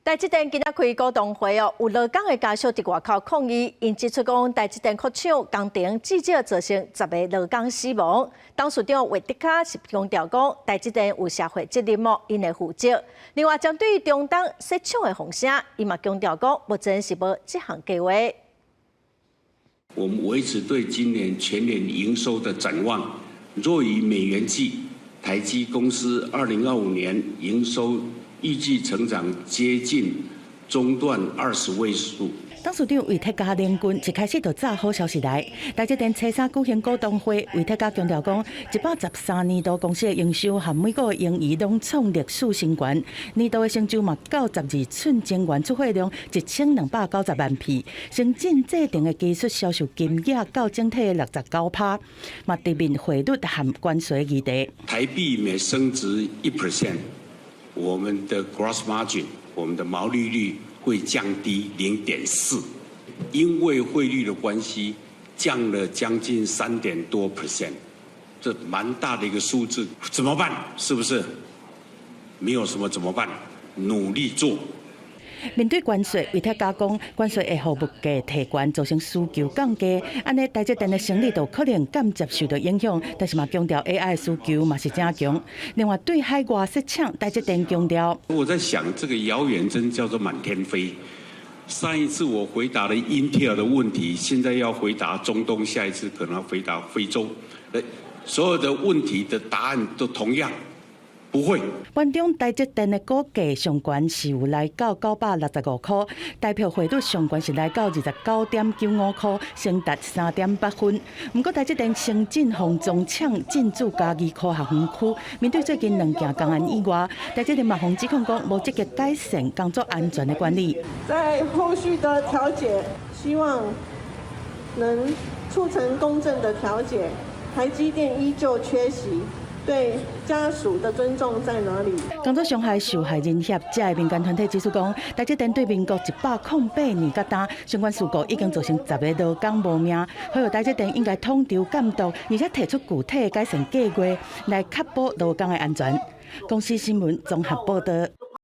台积电今仔开股东会哦，有劳工的家属伫外口抗议，因指出讲台积电扩厂工程至少造成10个劳工死亡。董事长魏德卡是强调讲，台积电有社会责任哦，因会负责。另外，针对中东设厂的风声，伊嘛强调讲，目前是无这项计划。我们维持对今年全年营收的展望，若以美元计，台积公司2025年营收预计成长接近中段20位数。董事长魏特家联军一开始就早好消息来，台积电初三举行股东会，魏特家强调讲，113年度公司的营收和每个盈余拢创历史新高，年度的成就嘛92寸晶圆出货量1290万片，先进制定的技术销售金额到整体的69%，嘛对面汇率和关税议题。台币每升值1%，我们的 gross margin， 我们的毛利率会降低0.4%，因为汇率的关系，降了将近3.多%，这蛮大的一个数字，怎么办？是不是？没有什么怎么办？努力做。面对关税，魏特加讲，关税会让物价提悬，造成需求降低，安尼台积电的生理都可能间接受到影响。但是嘛，强调 AI 的需求嘛是正强。另外，对海外设厂，台积电强调，我在想，这个遥远真叫做满天飞。上一次我回答了英特尔的问题，现在要回答中东，下一次可能要回答非洲。所有的问题的答案都同样。不会。盘中台积电的股价上悬是有来到965块，代表汇率上悬是来到29.95块，升达3.8分。不过台积电先进封装厂进驻嘉义科学园区，面对最近2件公案意外，台积电嘛指控讲无积极改善工作安全的管理。在后续的调解，希望能促成公正的调解。台积电依旧缺席。对家属的尊重在哪里？工作伤害受害人协会民间团体指出讲，台积电对民国108年甲单相关事故已经造成10个劳工无命，呼吁台积电应该统筹监督，而且提出具体的改善计划，来确保劳工的安全。公司新闻综合报道。